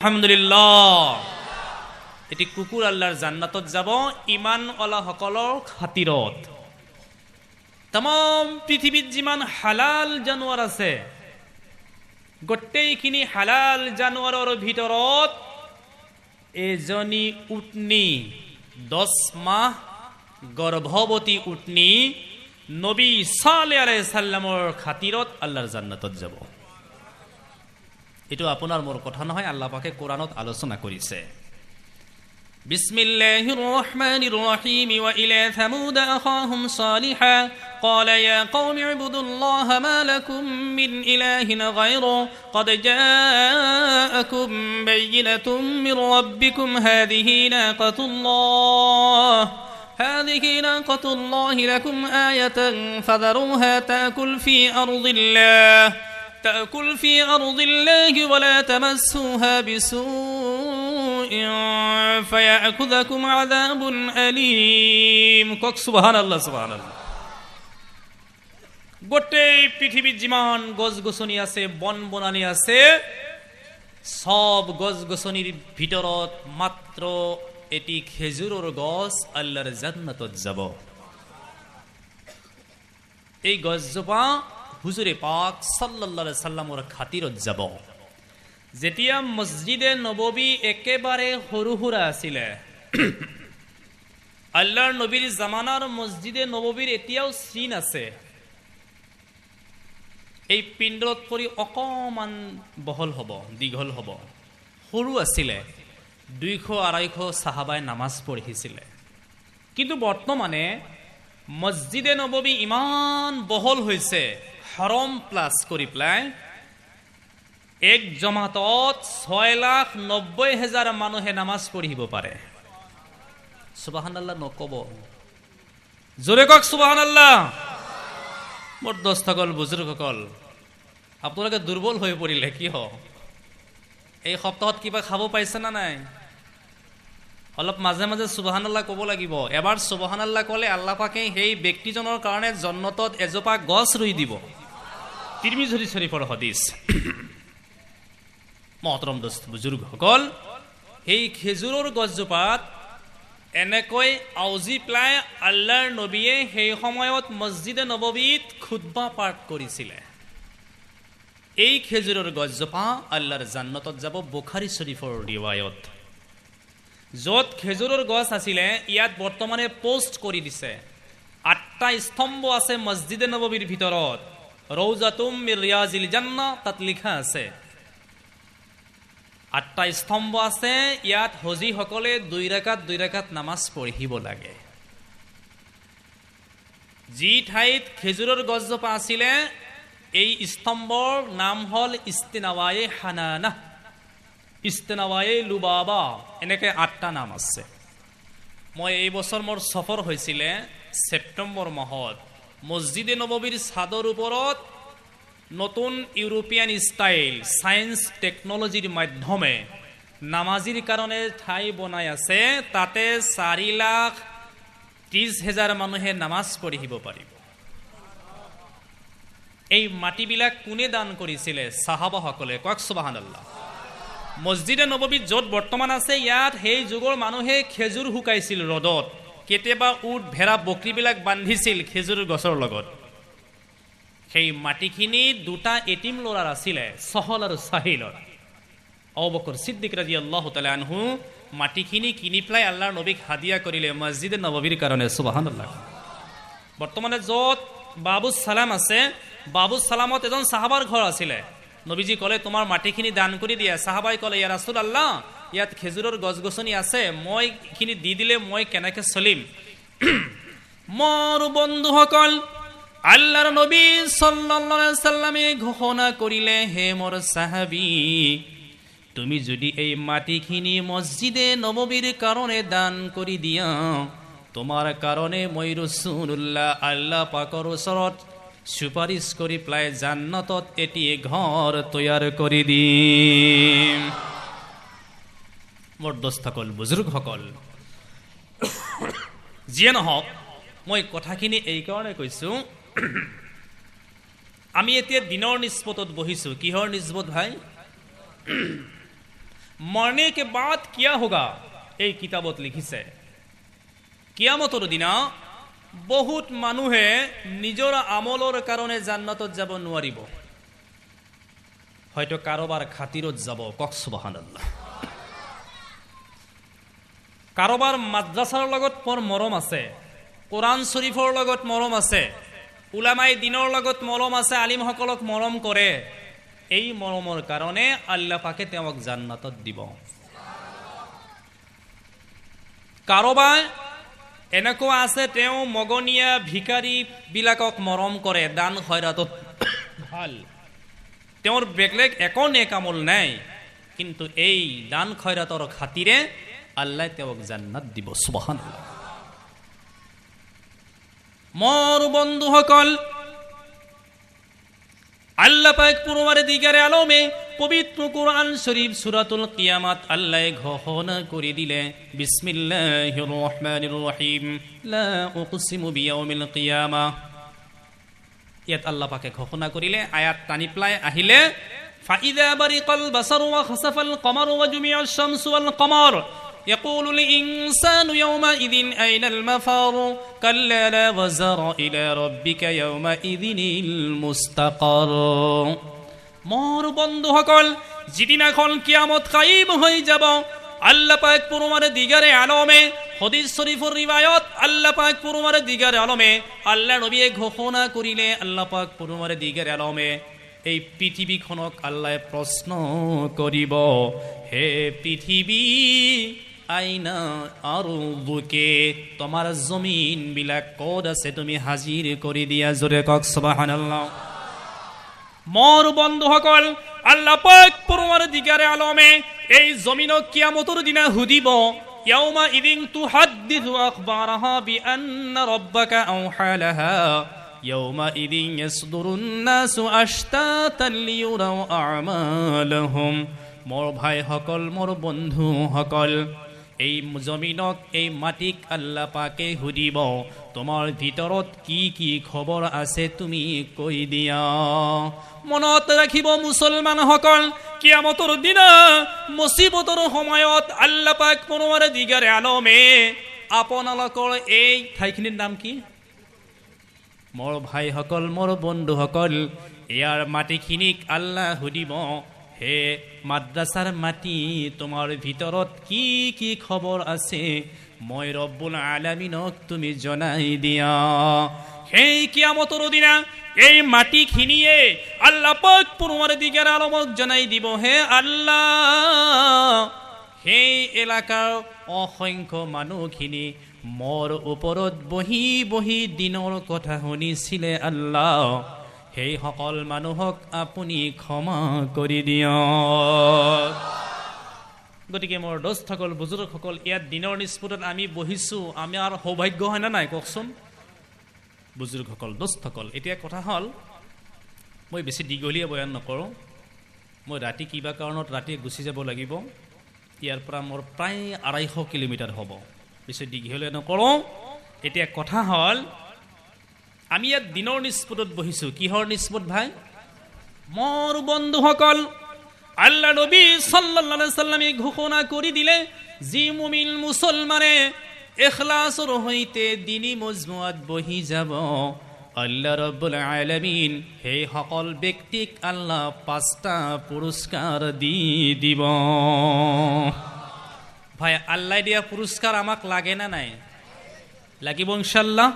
আলহামদুলিল্লাহ। এটি কুকুৰ আল্লাহৰ জান্নাতত যাব ইমান ওয়ালা সকলৰ খাতিৰত। তাম পৃথিৱীত যিমান হালাল জানোৱাৰ আছে গোটেইখিনি হালাল জানোৱাৰৰ ভিতৰত এজনী উটনি 10 মাহ গৰ্ভৱতী উটনি নবী সাল্লাল্লাহু আলাইহি সাল্লামৰ খাতিৰত আল্লাহৰ জান্নাতত যাব। এটো আপোনাৰ মোৰ কথা নহয়, আল্লাহ পাকে কোৰআনত আলোচনা কৰিছে। বিসমিল্লাহির রহমানির রহিম ওয়া ইলা থামুদ আখাহুম সালিহা ক্বালা ইয়া কওমি ইবুদুল্লাহা মা লাকুম মিন ইলাহিন গায়রু ক্বাদ জাআকুম বায়িনাতুম মির রাব্বিকুম হাযিহি নাকাতুল্লাহ লাকুম আয়াতান ফাযারুহা تأكل في أرض الله ولا تمسوها بسوء فيأخذكم عذاب أليم سبحان الله سبحان الله। গোটেই পৃথিবীত যিমান গছ গছনি আছে বন বনানি আছে সব গছ গছনিৰ ভিতৰত মাত্ৰ এটি খেজুৰৰ গছ আল্লাহৰ জান্নাতত যাব। এই গছজোপা হুজুৰে পাক সাল্লাল্লাহু আলাইহি সাল্লামৰ খাতিৰত যাব। যেতিয়া মসজিদে নববী একেবাৰে সৰু সুৰা আছিলে, আল্লাহৰ নবীৰ জামানাৰ মসজিদে নববীৰ এতিয়াও চিন আছে। এই পিণ্ডত পৰি অকমান বহল হ'ব, দীঘল হ'ব, সৰু আছিলে। 200-250 সাহাবাই নামাজ পঢ়িছিলে। কিন্তু বৰ্তমানে মসজিদে নববী ইমান বহল হৈছে, হৰম প্লাস কৰি পেলাই এক জমাতত 6,90,000 মানুহে নামাজ পঢ়িব পাৰে। সুবহানাল্লাহ নকব, জোৰে কক সুবহানাল্লাহ। মোৰ দোস্তসকল বুজুৰ্গসকল, আপোনালোকে দুৰ্বল হৈ পৰিলে কিয়? এই সপ্তাহত কিবা খাব পাইছে না নাই? অলপ মাজে মাজে সুবহানাল্লাহ ক'ব লাগিব। এবাৰ সুবহানাল্লাহ ক'লে আল্লাহ পাকে সেই ব্যক্তিজনৰ কাৰণে জান্নাতত এজোপা গছ ৰুই দিব। তিৰমিজি শৰীফৰ হাদিস। মহতৰম দোস্ত বুজুৰ্গসকল, সেই খেজুৰৰ গছজোপাত এনেকৈ আউজি পেলাই আল্লাহৰ নবীয়ে সেই সময়ত মসজিদে নববীত খুতবা পাঠ কৰিছিলে। এই খেজুৰৰ গছজোপা আল্লাহৰ জান্নাতত যাব। বুখাৰী শৰীফৰ ৰিৱায়ত। য'ত খেজুৰৰ গছ আছিলে ইয়াত বৰ্তমানে পোষ্ট কৰি দিছে। 8টা স্তম্ভ আছে মসজিদে নববীৰ ভিতৰত। রৌজাতুম মির রিয়াজিল জান্নাহ, তাত লিখা আছে 8টা স্তম্ভ আছে। ইয়াত হজি সকলে 2 রাকাত নামাজ পঢ়িব লাগে। যি ঠাইত খেজুৰৰ গছজোপা আছিলে এই স্তম্ভৰ নাম হল ইস্তিনাৱায়ে হানানা, ইস্তিনাৱায়ে লুবাবা, এনেকে 8টা নাম আছে। মই এই বছৰ মোৰ সফৰ হৈছিলে সেপ্টেম্বৰ মাহত। মসজিদে নববীৰ ছাদৰ ওপৰত নতুন ইউৰোপিয়ান স্টাইল সায়েন্স টেকনলজিৰ মাধ্যমে নামাজিৰ কাৰণে ঠাই বনাই আছে। তাতে 4,30,000 মানুহে নামাজ পঢ়িব পাৰিব। এই মাটিবিলাক কোনে দান কৰিছিলে? সাহাবাসকলে। কক সুবহানাল্লাহ। মসজিদে নববীত য'ত বৰ্তমান আছে ইয়াত সেই যুগৰ মানুহে খেজুৰ শুকাইছিল ৰ'দত। কেতিয়াবা উট ভেড়া বকৰীবিলাক বান্ধিছিল খেজুৰৰ গছৰ লগত। সেই মাটিখিনি 2টা এটিম ল'ৰাৰ আছিলে, সহল আৰু সাহিলৰ। আবু বকৰ সিদ্দিক ৰাদিয়াল্লাহু তাআলা আনহু মাটিখিনি কিনি পেলাই আল্লাহৰ নবীক হাদিয়া কৰিলে মসজিদে নববীৰ কাৰণে। সুবহানাল্লাহ। বৰ্তমানে য'ত বাবুস সালাম আছে, বাবুস সালামত এজন সাহাবাৰ ঘৰ আছিলে। নবীজি ক'লে তোমাৰ মাটিখিনি দান কৰি দিয়া। সাহাবাই ক'লে ইয়া ৰাসূলুল্লাহ, ইয়াত খেজুৰৰ গছ গছনি আছে, মই এইখিনি দি দিলে মই কেনেকে চলিম? মোৰ বন্ধুসকল, আল্লাহৰ নবী সাল্লাল্লাহু আলাইহি সাল্লামে ঘোষণা কৰিলে, হে মোৰ সাহাবী, তুমি যদি এই মাটিখিনি মসজিদে নববীৰ কাৰণে দান কৰি দিয়া, তোমাৰ কাৰণে মই ৰাসূলুল্লাহ আল্লাহ পাকৰ ওচৰত সুপাৰিশ কৰি পেলাই জান্নাতত এটি ঘৰ তৈয়াৰ কৰি দিম। মোৰ দোস্তসকল বুজুৰ্গসকল, যিয়ে নহওক মই কথাখিনি এই কাৰণে কৈছো, আমি এতিয়া দিনৰ নিস্বতত বহিছো। কিহৰ নিস্বত ভাই? মৰনে কে বাদ কিয়া হোগা, এই কিতাপত লিখিছে কিয়ামতৰ দিনা বহুত মানুহে নিজৰ আমলৰ কাৰণে জান্নাতত যাব নোৱাৰিব, হয়তো কাৰোবাৰ খাতিৰত যাব। কক সুবহানাল্লাহ। কাৰোবাৰ মাদ্ৰাছাৰ লগত বৰ মৰম আছে, কোৰাণ শৰীফৰ লগত মৰম আছে, উলামাই দিনৰ লগত মৰম আছে, আলিমসকলক মৰম কৰে। এই মৰমৰ কাৰণে আল্লাহ পাকে তেওঁক জান্নাতত দিব। কাৰোবাৰ এনেকুৱা আছে তেওঁ মগনীয়া ভিকাৰী বিলাকক মৰম কৰে, দান খয়ৰাতত ভাল, তেওঁৰ বেলেগ একো নেক আমল নাই, কিন্তু এই দান খয়ৰাতৰ খাতিৰে আল্লাহ তেওঁক জান্নাত দিব। সুবহানাল্লাহ। মোৰ বন্ধুসকল, আল্লাহ পাক পুরোমারে দিগারে আলমে পবিত্র কোরআন শরীফ সূরাতুল কিয়ামত আল্লাহ ঘোষণা করে দিলে, বিসমিল্লাহির রহমানির রহিম, লা উকসিমু বিয়াউমিল কিয়ামা। ইয়াত আল্লাহ পাকে ঘোষণা করিলে, আয়াত টানি প্লাই আহিলে, ফাইদা বারিকাল বাসারু ওয়া খাসাফাল কমারু ওয়া জুমিআশ শামসু ওয়াল কমার يقول الإنسان يومئذ أين المفر كلا لا وزر إلى ربك يومئذ المستقر। মোর বন্ধুসকল, যেদিনাখন কিয়ামত কায়েম হয়ে যাব, আল্লাহ পাক পুরোমারে দিগারে আলমে হাদিস শরীফের রিওয়ায়াত, আল্লাহ পাক পুরোমারে দিগারে আলমে আল্লাহ নবী ঘোষণা করিলে, আল্লাহ পাক পুরোমারে দিগারে আলমে এই পৃথিবীখনক আল্লাহ প্রশ্ন করিব, হে পৃথিবী আইনা আরদুকে, তোমার জমিন বিলাক কত আছে, তুমি হাজির করে দিয়া। জোরে কক সুবহানাল্লাহ। মোর বন্ধুসকল, আল্লাহ পাক পুরোমারে দিগারে আলমে এই জমিনক কিয়ামতের দিনা হুদিব, ইয়াউমা ইদিন তুহাদ্দিসু আখবারাহা বিআন্না রাব্বাকা আওহা লাহা ইয়াউমা ইদিন ইয়াসদুরুন নাসু আশতাতান লিয়ুরাউ আমালাহুম। মোর ভাই সকল, মোর বন্ধু সকল, এই জমিনক, এই মাটিক আল্লাহ পাকে সুধিব, তোমাৰ ভিতৰত কি কি খবৰ আছে তুমি কৈ দিয়া। মনত ৰাখিব মুছলমানসকল, কিয়ামতৰ দিনা মুসিবতৰ সময়ত আল্লাহ পাক পুৰোমাৰে দিগাৰে আলমে আপোনালোকৰ এই ঠাইখিনিৰ নাম কি? মোৰ ভাইসকল, মোৰ বন্ধুসকল, ইয়াৰ মাটিখিনিক আল্লাহ সুধিব, হে মাদ্ৰাসাৰ মাটি, তোমাৰ ভিতৰত কি কি খবৰ আছে মই ৰব্বুল আলামিনক তুমি জনাই দিয়া। সেই কিয়ামতৰ দিনা এই মাটিখিনিয়ে আল্লাহ পাক পুৰোমাৰে দিগাৰে আলমক জনাই দিব, হে আল্লাহ, সেই এলাকাৰ অসংখ্য মানুহখিনি মোৰ ওপৰত বহি বহি দিনৰ কথা শুনিছিলে, আল্লাহ সেই সকল মানুহক আপুনি ক্ষমা কৰি দিয়ক। গতিকে মোৰ দোস্তসকল, বুজুৰ্গসকল, ইয়াত দিনৰ নিস্পতত আমি বহিছো, আমাৰ সৌভাগ্য হয় না নাই কওকচোন বুজুৰ্গসকল, দোস্তসকল। এতিয়া কথা হ'ল, মই বেছি দীঘলীয়া বয়ান নকৰোঁ, মই ৰাতি কিবা কাৰণত ৰাতি গুচি যাব লাগিব, ইয়াৰ পৰা মোৰ প্ৰায় 250 কিলোমিটাৰ হ'ব, বেছি দীঘলীয়া নকৰোঁ। এতিয়া কথা হ'ল, আমি ইয়াত দিনৰ নিস্পতত বহিছো, কিহৰ নিস্পত ভাই? মোৰ বন্ধুসকল, আল্লাহ নবী সাল্লাল্লাহু আলাইহি সাল্লামে ঘোষণা কৰি দিলে, যি মুমিন মুছলমানে ইখলাসৰ সৈতে দিনী মজমুআত বহি যাব, আল্লাহ রাব্বুল আলামিন সেই সকল ব্যক্তিক আল্লাহ 5টা পুরস্কার দি দিব। ভাই, আল্লাহ দিয়া পুরস্কার আমাক লাগে না নাই? লাগিব ইনশাআল্লাহ।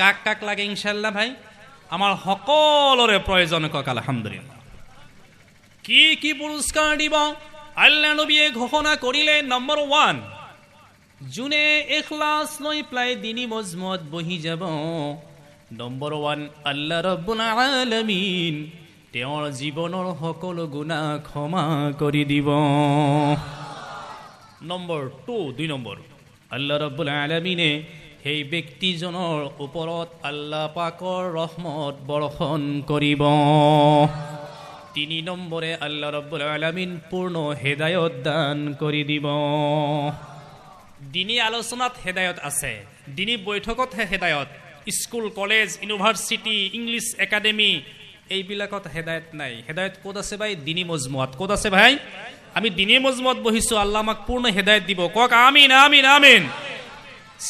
কাক কাক লাগে ইনশাআল্লাহ ভাই? আমার সকলরে প্রয়োজন, কক আলহামদুলিল্লাহ। কি কি পুরস্কার দিব আল্লাহ নবী ঘোষণা করিলে, নম্বর 1, যোনে ইখলাস লৈ প্লাই দিনী মজমুআত বহি যাব, নম্বৰ 1, আল্লাহ ৰাব্বুল আলামিন তেওঁৰ জীৱনৰ সকলো গুনাহ ক্ষমা কৰি দিব। নম্বৰ 2 নম্বৰ, আল্লাহ ৰাব্বুল আলামিনে সেই ব্যক্তিজনৰ ওপৰত আল্লাহ পাকৰ ৰহমত বৰ্ষণ কৰিব। 3 নম্বৰে, আল্লাহ ৰাব্বুল আলামিন পূৰ্ণ হেদায়ত দান কৰি দিব। দিনী আলোচনাত হেদায়ত আছে, দিনী বৈঠকতহে হেদায়ত, school, college, university, English academy এইবিলাকত হেদায়ত নাই। হেদায়ত ক'ত আছে ভাই? দিনী মজমুআত। ক'ত আছে ভাই? আমি দিনী মজমত বহিছো, আল্লাহ আমাক পূৰ্ণ হেদায়েত দিব। কক আমিন আমিন আমিন।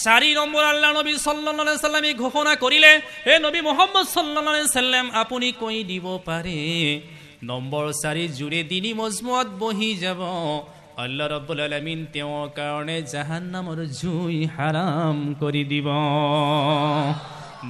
4 নম্বৰ আল্লাহ নবী সাল্লাল্লাহু আলাইহি সাল্লামে ঘোষণা কৰিলে, হে নবী মুহাম্মদ সাল্লাল্লাহু আলাইহি সাল্লাম আপুনি কৈ দিব পাৰে, নম্বৰ 4 জুৰে দিনী মজমত বহি যাব, আল্লাহ ৰাব্বুল আলামিন তেওঁৰ কাৰণে জাহান্নামৰ জুই হাৰাম কৰি দিব।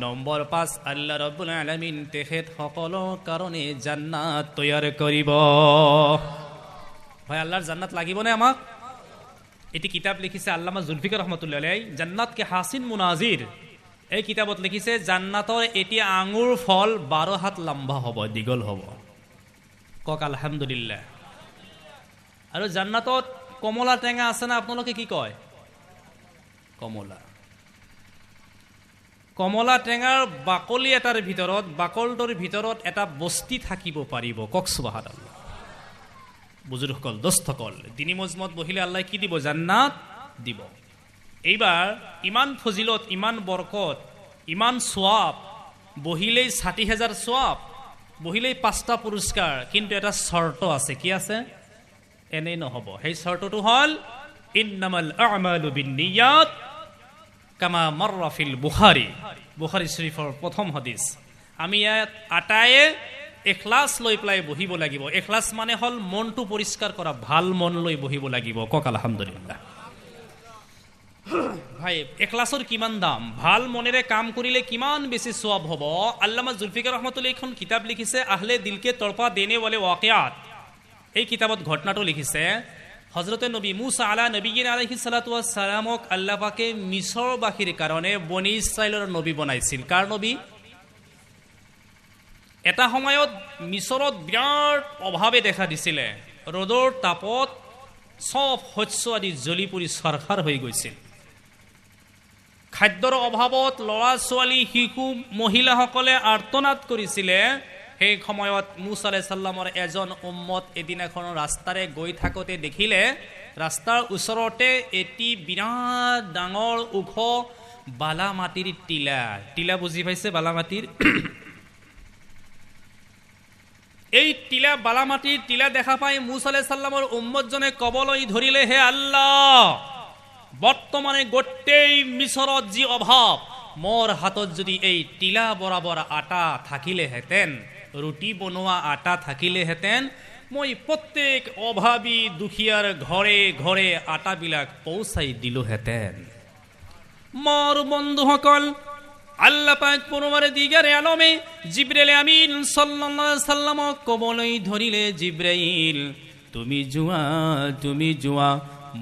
নম্বৰ 5 আল্লাহ ৰাব্বুল আলামিন তেখেত সকলৰ কাৰণে জান্নাত তৈয়াৰ কৰিব। ভাই আল্লাহৰ জান্নাত লাগিবনে আমাক? এটি কিতাপ লিখিছে আল্লামা জুলফিকাৰ ৰহমতুল্লাহ আলাইহি, জান্নাত কে হাসিন মুনাজিৰ। এই কিতাপত লিখিছে জান্নাতৰ এটি আঙুৰ ফল 12 হাত লম্বা হ'ব, দীঘল হ'ব। কক আলহামদুলিল্লাহ। আৰু জান্নাতত কমলা টেঙা আছে না, আপোনালোকে কি কয়? কমলা। কমলা টেঙাৰ বাকলি এটাৰ ভিতৰত, বাকলটোৰ ভিতৰত এটা বস্তি থাকিব পাৰিব। কক সুবহানাল্লাহ। বুজুৰ্গসকল, দোস্তসকল, দিনী মজমত বহিলে আল্লাহ কি দিব? জান্নাত দিব। এইবাৰ ইমান ফজিলত, ইমান বৰকত, ইমান সোৱাব, বহিলেই 60,000 সোৱাব, বহিলেই 5টা পুৰস্কাৰ, কিন্তু এটা চৰ্ত আছে। কি আছে? এনেই নহ'ব। সেই চৰ্তটো হ'ল ইন্নামাল আ'মালু বিন্নিয়াত কামা মাৰৰা ফিল বুখাৰী, বুখাৰী শৰীফৰ প্ৰথম হাদিছ। আমি ইয়াত আটায়ে এখলাছ লৈ পেলাই বহিব লাগিব। এখলাছ মানে হ'ল মনটো পৰিষ্কাৰ কৰা, ভাল মন লৈ বহিব লাগিব। কক আলহামদুলিল্লাহ। ভাই এখলাছৰ কিমান দাম, ভাল মনেৰে কাম কৰিলে কিমান বেছি সওয়াব হ'ব। আল্লামা জুলফিকাৰ রহমতুল্লাহ এখন কিতাপ লিখিছে আহলে দিলকে তড়পা দেনে वाले ওয়াকিয়াত। এই কিতাবত ঘটনাটো লিখিছে, হযরতে নবী মুসা আলা নবীন আলাইহিস সালাতু ওয়াস সালামক আল্লাহ পাকে মিছৰবাসীৰ কাৰণে বনি ইছৰাইলৰ নবী বনাইছিল। কাৰ নবী? এটা সময়ত মিছৰত বিৰাট অভাৱে দেখা দিছিলে। ৰ'দৰ তাপত সব শস্য আদি জ্বলি পৰি সৰখাৰ হৈ গৈছিল। খাদ্যৰ অভাৱত ল'ৰা ছোৱালী, শিশু, মহিলাসকলে আৰ্তনাদ কৰিছিলে। সেই সময়ত মুছা আলাইহিস সালামৰ এজন উম্মত এদিনাখন ৰাস্তাৰে গৈ থাকোঁতে দেখিলে ৰাস্তাৰ ওচৰতে এটি বিৰাট ডাঙৰ ওখ বালা মাটিৰ টিলা। টিলা বুজি পাইছে? বালা মাটিৰ এই টিলা, বালা মাটিৰ টিলা দেখা পাই মুছা আলাইহিস সালামৰ উম্মতজনে কবলৈ ধৰিলে, হে আল্লাহ, বৰ্তমানে গোটেই মিছৰত যি অভাৱ, মোৰ হাতত যদি এই টিলা বৰাবৰ আটা থাকিলেহেঁতেন, ৰুটি বনোৱা আটা থাকিলেহেঁতেন, মই প্ৰত্যেক অভাৱী দুখীয়াৰ ঘৰে ঘৰে আটাবিলাক পৌঁছাই দিলোহেঁতেন। মোৰ বন্ধুসকল, আল্লাহ পাক পৰমাৰে দিগাৰে আলমে জিব্ৰাইল আমিন সাল্লাল্লাহু আলাইহি সাল্লামক কবলৈ ধৰিলে, জিব্ৰাইল তুমি যোৱা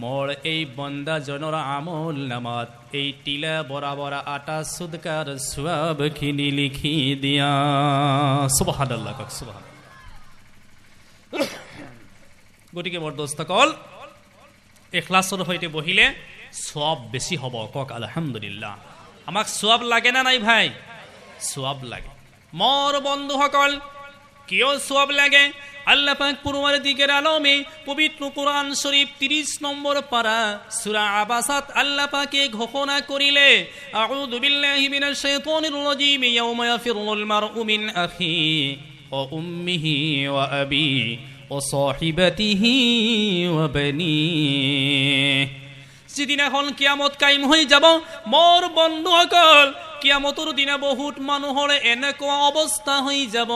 মোৰ এই বন্দাজনৰ আমল নামাত এই টিলা বৰাবৰ আটা সুদকাৰ সওয়াবখিনি লিখি দিয়া। সুবহানাল্লাহ, কক সুবহানাল্লাহ। গতিকে মোৰ দোস্তসকল, ইখলাছৰ সৈতে বহিলে সওয়াব বেছি হ'ব। কক আলহামদুলিল্লাহ। আমাক সওয়াব লাগে না নাই ভাই? সওয়াব লাগে। মোৰ বন্ধুসকল, কিয় সওয়াব লাগে? আল্লাহ পাক পরওয়ারদিগার আলমে পবিত্র কোরআন শরীফ 30 নম্বর পারা সূরা আবাসাত আল্লাহ পাকে ঘোষণা করিলে, আউযু বিল্লাহি মিনাশ শাইতানির রাজীম, ইয়াউমা ইয়াফিরুল মারউ মিন আখি ওয়া উম্মিহি ওয়া আবি ওয়া সাহিবাতিহি ওয়া বানিহি। যেদিনাখন কিয়ামত কায়েম হৈ যাব, মোৰ বন্ধুসকল, কিয়ামতৰ দিনা বহুত মানুহৰ এনেকুৱা অৱস্থা হৈ যাব,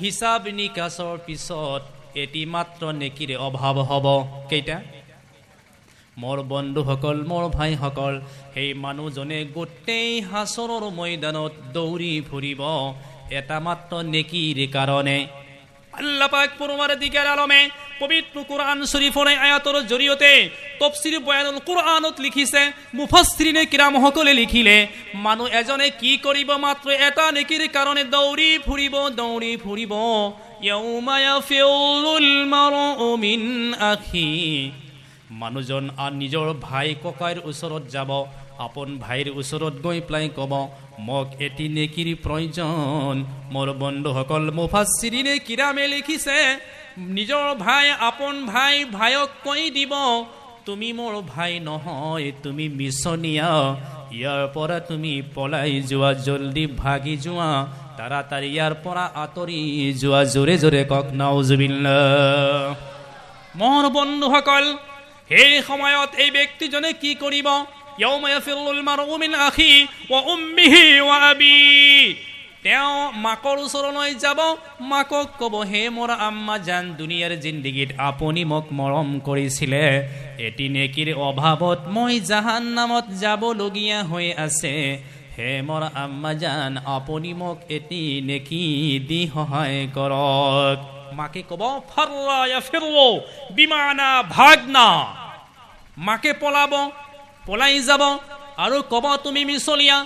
হিসাব নিকাচৰ পিছত এটি মাত্ৰ নেকিৰে অভাৱ হ'ব। কেইটা? মোৰ বন্ধুসকল, মোৰ ভাইসকল, সেই মানুহজনে গোটেই হাছৰৰ ময়দানত দৌৰি ফুৰিব এটা মাত্ৰ নেকিৰ কাৰণে। আল্লাহ পাক পৰমাৰদিগাৰ আলমে পবিত্ৰ কোৰআন শৰীফৰ আয়াতৰ জৰিয়তে তাফসীৰ বয়ানুল কোৰআনত লিখিছে, মুফাসসিৰিনে কিৰাম সকলে লিখিলে, মানুহ এজনে কি কৰিব? মাত্ৰ এটা নেকিৰ কাৰণে দৌৰি ফুৰিব। ইয়াউমা ইয়াফিৰুল মাৰউ মিন আখি। মানুহজন নিজৰ ভাই ককাইৰ ওচৰত যাব, আপন ভাইৰ ওচৰত গৈ পেলাই ক'ব, মোক এটি নেকিৰ প্ৰয়োজন। মোৰ বন্ধুসকল, মুফাসসিৰিনে কিৰামে লিখিছে, নিজৰ ভাই, আপন ভাই ভাইক কৈ দিব, তুমি মোৰ ভাই নহয়, তুমি মিছনীয়া, ইয়াৰ পৰা তুমি পলাই যোৱা, জলদি ভাগি যোৱা, তাড়াতাড়ি ইয়াৰ পৰা আঁতৰি যোৱা। জোৰে জোৰে কক নাউজুবিল্লাহ। মোৰ বন্ধুসকল, সেই সময়ত এই ব্যক্তিজনে কি কৰিব? ইয়াউমা ইয়াফিৰুল মাৰউ মিন আখি ওয়া উম্মিহি ওয়া আবি। তেওঁ মাকৰ ওচৰলৈ যাব, মাকক ক'ব, হে মোৰ আম্মা জান, দুনিয়াৰ জিন্দগীত আপুনি মোক মৰম কৰিছিলে, এটি নেকিৰ অভাৱত মই জাহান্নামত যাবলগীয়া হৈ আছে। হে মোৰ আম্মা জান, আপুনি মোক এটি নেকি দি সহায় কৰক। মাকে ক'ব ফাৰৰা ইয়াফিৰু বিমানা ভাগনা। মাকে পলাই যাব আৰু ক'ব তুমি মিছলীয়া।